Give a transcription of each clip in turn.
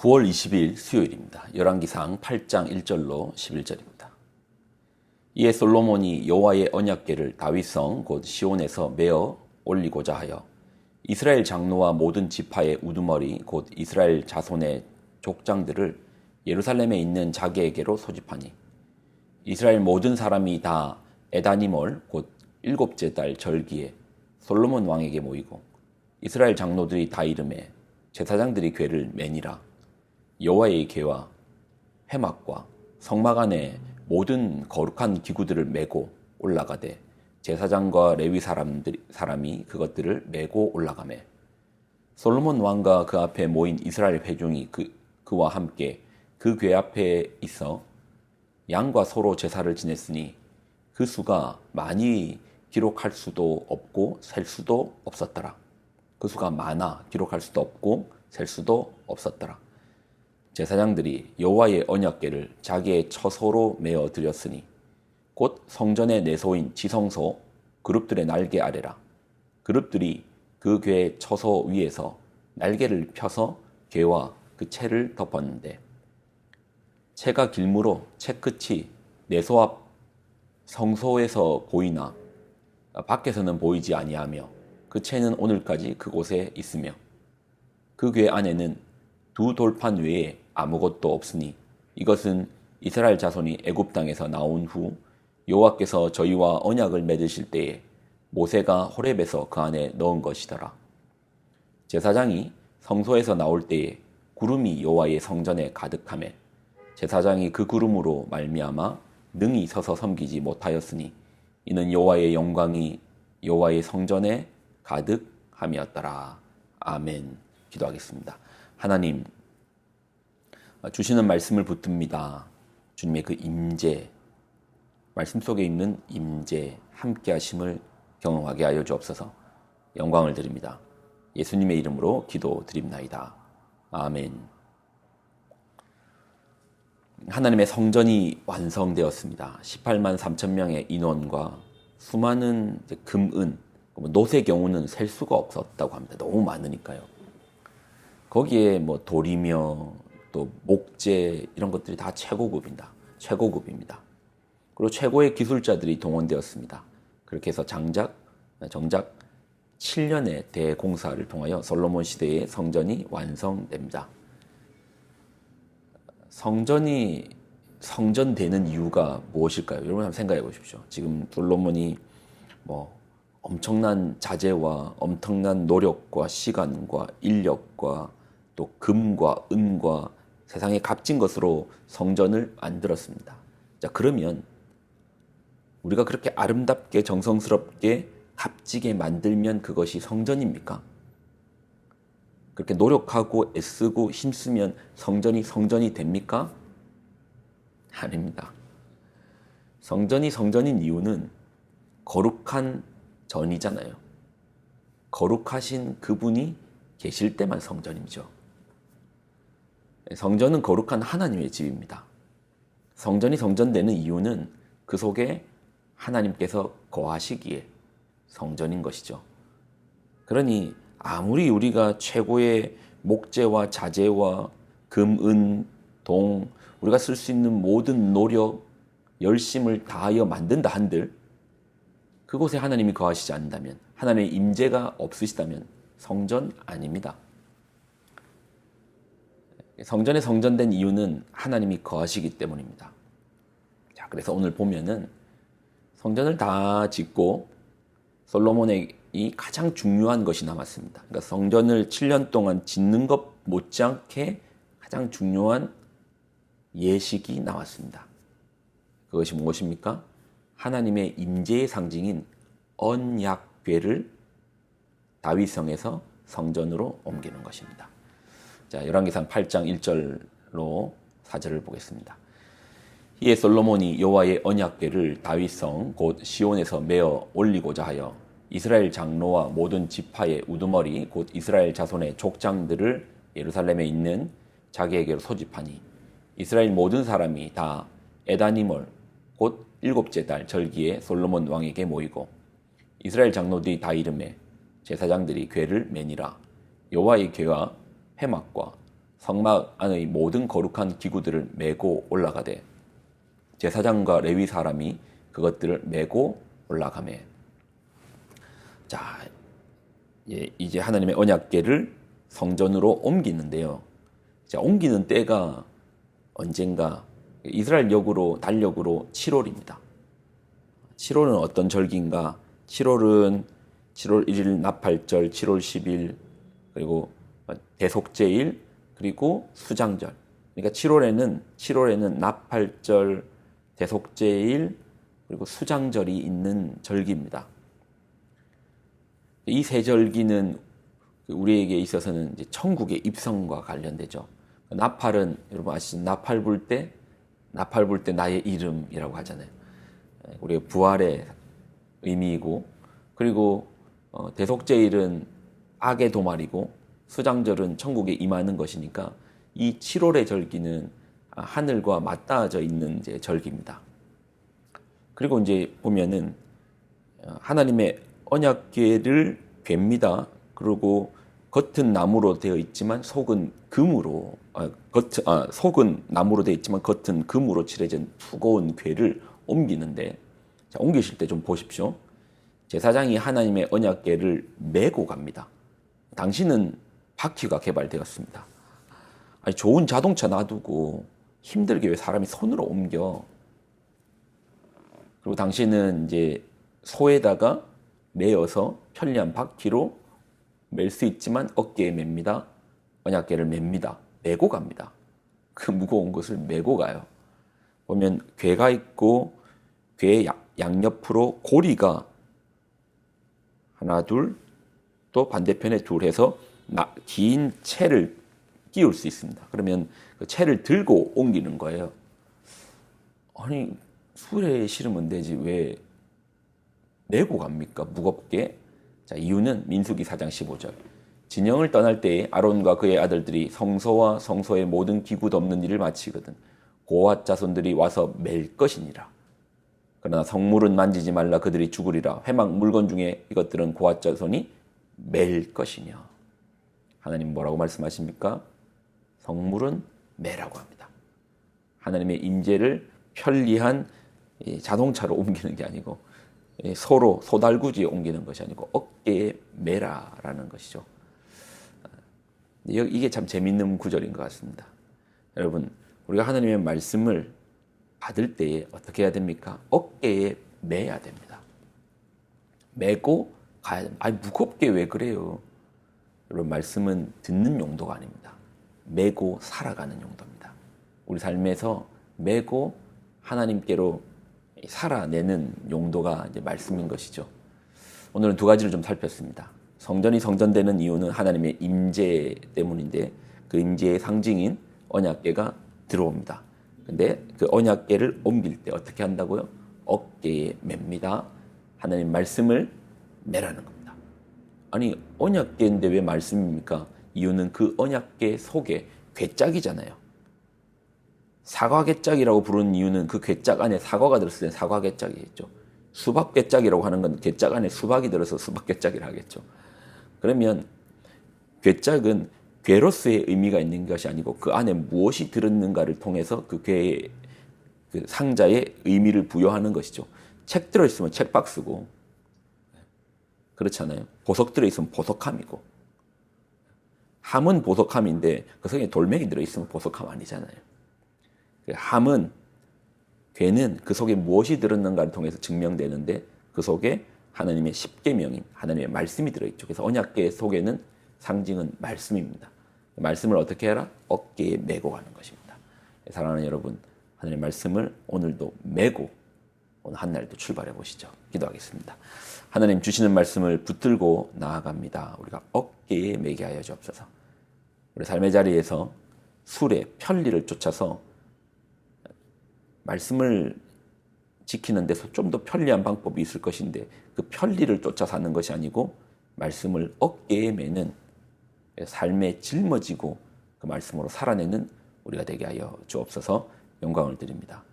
9월 20일 수요일입니다. 열왕기상 8장 1절로 11절입니다. 이에 솔로몬이 여호와의 언약궤를 다윗성 곧 시온에서 메어 올리고자 하여 이스라엘 장로와 모든 지파의 우두머리 곧 이스라엘 자손의 족장들을 예루살렘에 있는 자기에게로 소집하니 이스라엘 모든 사람이 다 에다니몰 곧 일곱째 달 절기에 솔로몬 왕에게 모이고 이스라엘 장로들이 다 이름에 제사장들이 궤를 매니라. 여호와의 궤와 회막과 성막 안에 모든 거룩한 기구들을 메고 올라가되 제사장과 레위 사람이 그것들을 메고 올라가매 솔로몬 왕과 그 앞에 모인 이스라엘 회중이 그와 함께 그 궤 앞에 있어 양과 소로 제사를 지냈으니 그 수가 많이 기록할 수도 없고 셀 수도 없었더라. 그 수가 많아 기록할 수도 없고 셀 수도 없었더라. 제사장들이 여호와의 언약궤를 자기의 처소로 메어 드렸으니 곧 성전의 내소인 지성소 그룹들의 날개 아래라. 그룹들이 그 궤 처소 위에서 날개를 펴서 궤와 그 채를 덮었는데 채가 길므로 채 끝이 내소 앞 성소에서 보이나 밖에서는 보이지 아니하며 그 채는 오늘까지 그곳에 있으며 그 궤 안에는 두 돌판 외에 아무것도 없으니 이것은 이스라엘 자손이 애굽 땅에서 나온 후 여호와께서 저희와 언약을 맺으실 때에 모세가 호렙에서 그 안에 넣은 것이더라. 제사장이 성소에서 나올 때에 구름이 여호와의 성전에 가득하매 제사장이 그 구름으로 말미암아 능히 서서 섬기지 못하였으니 이는 여호와의 영광이 여호와의 성전에 가득함이었더라. 아멘. 기도하겠습니다. 하나님, 주시는 말씀을 붙듭니다. 주님의 그 임재, 말씀 속에 있는 임재, 함께 하심을 경험하게 하여 주옵소서. 영광을 드립니다. 예수님의 이름으로 기도드립나이다. 아멘. 하나님의 성전이 완성되었습니다. 18만 3천 명의 인원과 수많은 금, 은, 노새 경우는 셀 수가 없었다고 합니다. 너무 많으니까요. 거기에 돌이며 또 목재 이런 것들이 다 최고급입니다. 그리고 최고의 기술자들이 동원되었습니다. 그렇게 해서 정작 7년의 대공사를 통하여 솔로몬 시대의 성전이 완성됩니다. 성전이 성전되는 이유가 무엇일까요? 여러분 한번 생각해 보십시오. 지금 솔로몬이 엄청난 자재와 엄청난 노력과 시간과 인력과 또 금과 은과 세상에 값진 것으로 성전을 만들었습니다. 자, 그러면 우리가 그렇게 아름답게 정성스럽게 값지게 만들면 그것이 성전입니까? 그렇게 노력하고 애쓰고 힘쓰면 성전이 됩니까? 아닙니다. 성전이 성전인 이유는 거룩한 전이잖아요. 거룩하신 그분이 계실 때만 성전이죠. 성전은 거룩한 하나님의 집입니다. 성전이 성전되는 이유는 그 속에 하나님께서 거하시기에 성전인 것이죠. 그러니 아무리 우리가 최고의 목재와 자재와 금, 은, 동, 우리가 쓸 수 있는 모든 노력, 열심을 다하여 만든다 한들 그곳에 하나님이 거하시지 않는다면, 하나님의 임재가 없으시다면 성전 아닙니다. 성전에 성전된 이유는 하나님이 거하시기 때문입니다. 자, 그래서 오늘 보면은 성전을 다 짓고 솔로몬이 가장 중요한 것이 남았습니다. 그러니까 성전을 7년 동안 짓는 것 못지않게 가장 중요한 예식이 나왔습니다. 그것이 무엇입니까? 하나님의 임재의 상징인 언약궤를 다윗성에서 성전으로 옮기는 것입니다. 자, 열왕기상 8장 1절로 4절을 보겠습니다. 이에 솔로몬이 여호와의 언약궤를 다윗성 곧 시온에서 메어 올리고자 하여 이스라엘 장로와 모든 지파의 우두머리 곧 이스라엘 자손의 족장들을 예루살렘에 있는 자기에게로 소집하니 이스라엘 모든 사람이 다 에다니몰 곧 일곱째 달 절기에 솔로몬 왕에게 모이고 이스라엘 장로들이 다 이름에 제사장들이 궤를 매니라. 여호와의 궤와 회막과 성막 안의 모든 거룩한 기구들을 메고 올라가되 제사장과 레위 사람이 그것들을 메고 올라가매. 자, 이제 하나님의 언약궤를 성전으로 옮기는데요. 자, 옮기는 때가 언젠가 이스라엘 달력으로 7월입니다. 7월은 어떤 절기인가? 7월은 7월 1일 나팔절, 7월 10일, 그리고 대속제일, 그리고 수장절. 그러니까 7월에는 나팔절, 대속제일, 그리고 수장절이 있는 절기입니다. 이 세 절기는 우리에게 있어서는 이제 천국의 입성과 관련되죠. 나팔은 여러분 아시죠? 나팔 불 때 나의 이름이라고 하잖아요. 우리가 부활의 의미이고, 그리고 대속제일은 악의 도말이고, 수장절은 천국에 임하는 것이니까 이 7월의 절기는 하늘과 맞닿아져 있는 이제 절기입니다. 그리고 이제 보면은 하나님의 언약궤를 괸니다. 그리고 겉은 나무로 되어 있지만 속은 금으로 속은 나무로 되어 있지만 겉은 금으로 칠해진 두꺼운 궤를 옮기는데, 자, 옮기실 때 좀 보십시오. 제사장이 하나님의 언약궤를 메고 갑니다. 당시는 바퀴가 개발되었습니다. 아니, 좋은 자동차 놔두고 힘들게 왜 사람이 손으로 옮겨? 그리고 당시는 이제 소에다가 매어서 편리한 바퀴로 멜 수 있지만 어깨에 맵니다. 언약궤를 맵니다. 메고 갑니다. 그 무거운 것을 메고 가요. 보면 궤가 있고 궤 양옆으로 고리가 하나, 둘, 또 반대편에 둘 해서 긴 채를 끼울 수 있습니다. 그러면 그 채를 들고 옮기는 거예요. 아니, 수레에 실으면 되지 왜 메고 갑니까? 무겁게. 자, 이유는 민수기 4장 15절. 진영을 떠날 때에 아론과 그의 아들들이 성소와 성소의 모든 기구 덮는 일을 마치거든 고앗 자손들이 와서 맬 것이니라. 그러나 성물은 만지지 말라, 그들이 죽으리라. 회막 물건 중에 이것들은 고앗 자손이 맬 것이며. 하나님 뭐라고 말씀하십니까? 성물은 매라고 합니다. 하나님의 임재를 편리한 자동차로 옮기는 게 아니고 서로 소달구지에 옮기는 것이 아니고 어깨에 매라라는 것이죠. 이게 참 재밌는 구절인 것 같습니다. 여러분, 우리가 하나님의 말씀을 받을 때에 어떻게 해야 됩니까? 어깨에 매야 됩니다. 매고 가야 됩니다. 아니, 무겁게 왜 그래요? 여러분, 말씀은 듣는 용도가 아닙니다. 매고 살아가는 용도입니다. 우리 삶에서 매고 하나님께로 살아내는 용도가 이제 말씀인 것이죠. 오늘은 두 가지를 좀 살폈습니다. 성전이 성전되는 이유는 하나님의 임재 때문인데 그 임재의 상징인 언약궤가 들어옵니다. 근데 그 언약궤를 옮길 때 어떻게 한다고요? 어깨에 맵니다. 하나님 말씀을 매라는 겁니다. 아니, 언약궤인데 왜 말씀입니까? 이유는 그 언약궤 속에 궤짝이잖아요. 사과궤짝이라고 부르는 이유는 그 궤짝 안에 사과가 들었을 때 사과궤짝이겠죠. 수박궤짝이라고 하는 건 궤짝 안에 수박이 들어서 수박궤짝이라 하겠죠. 그러면 궤짝은 궤로서의 의미가 있는 것이 아니고 그 안에 무엇이 들었는가를 통해서 그 궤의 그 상자의 의미를 부여하는 것이죠. 책 들어있으면 책박스고, 그렇잖아요. 보석 들어있으면 보석함이고, 함은 보석함인데 그 속에 돌멩이 들어있으면 보석함 아니잖아요. 함은, 궤는 그 속에 무엇이 들었는가를 통해서 증명되는데 그 속에 하나님의 십계명인 하나님의 말씀이 들어있죠. 그래서 언약궤 속에는 상징은 말씀입니다. 말씀을 어떻게 해라? 어깨에 메고 가는 것입니다. 사랑하는 여러분, 하나님의 말씀을 오늘도 메고 오늘 한 날도 출발해 보시죠. 기도하겠습니다. 하나님 주시는 말씀을 붙들고 나아갑니다. 우리가 어깨에 메게 하여 주옵소서. 우리 삶의 자리에서 술의 편리를 쫓아서 말씀을 지키는 데서 좀 더 편리한 방법이 있을 것인데 그 편리를 쫓아 사는 것이 아니고 말씀을 어깨에 매는 삶에 짊어지고 그 말씀으로 살아내는 우리가 되게 하여 주옵소서. 영광을 드립니다.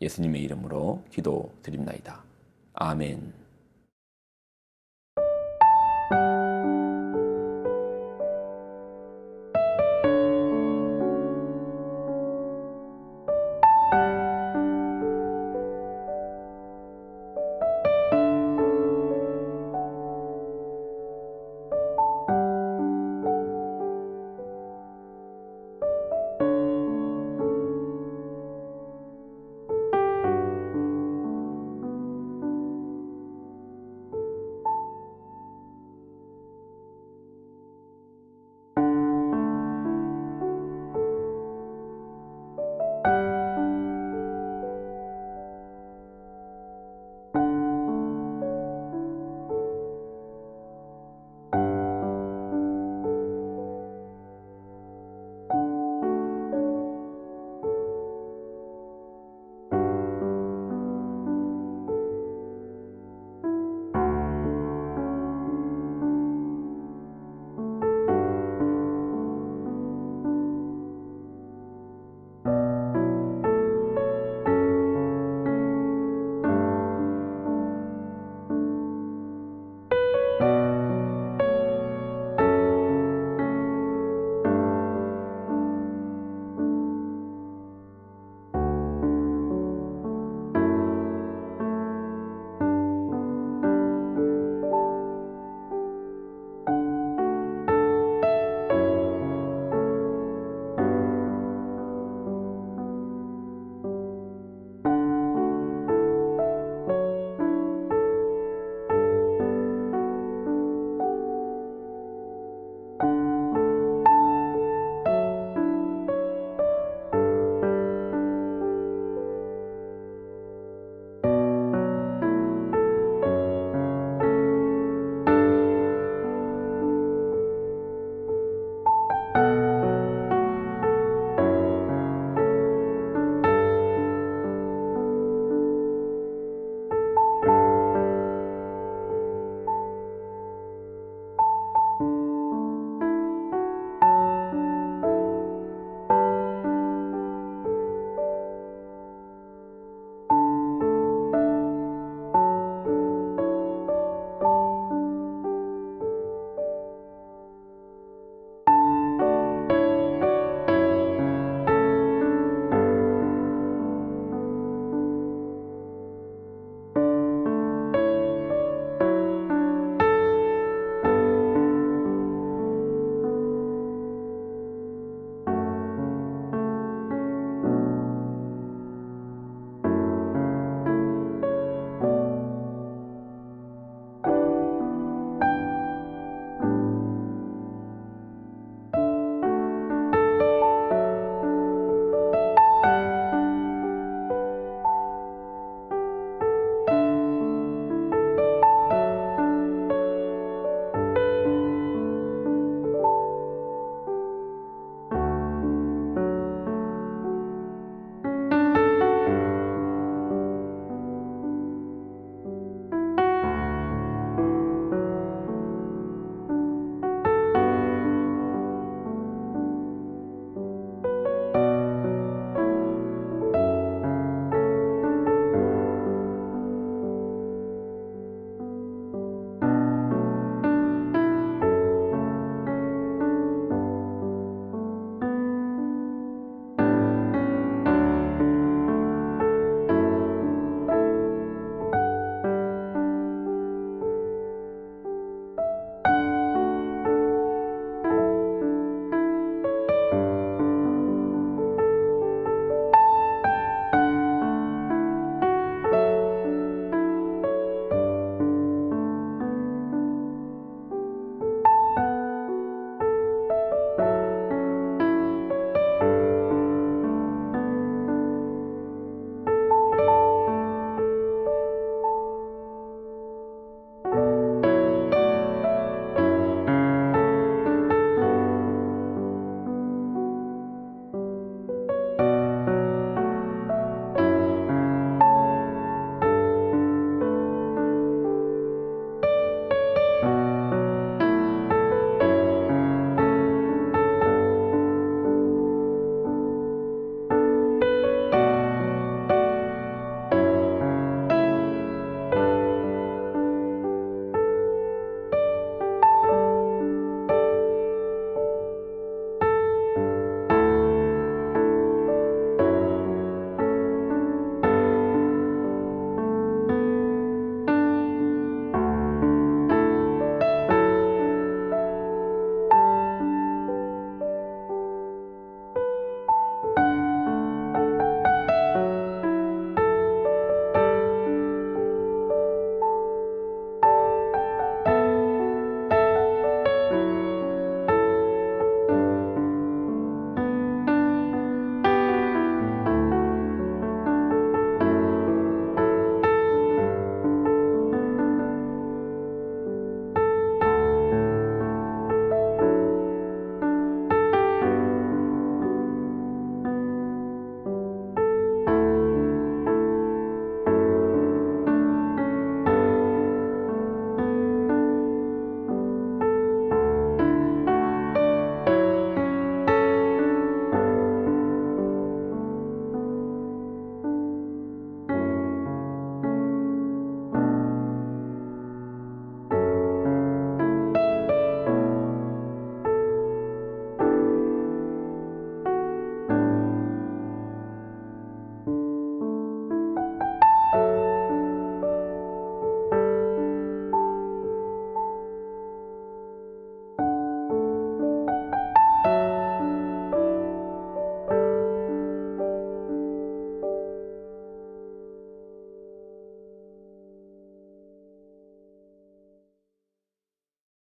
예수님의 이름으로 기도드립나이다. 아멘.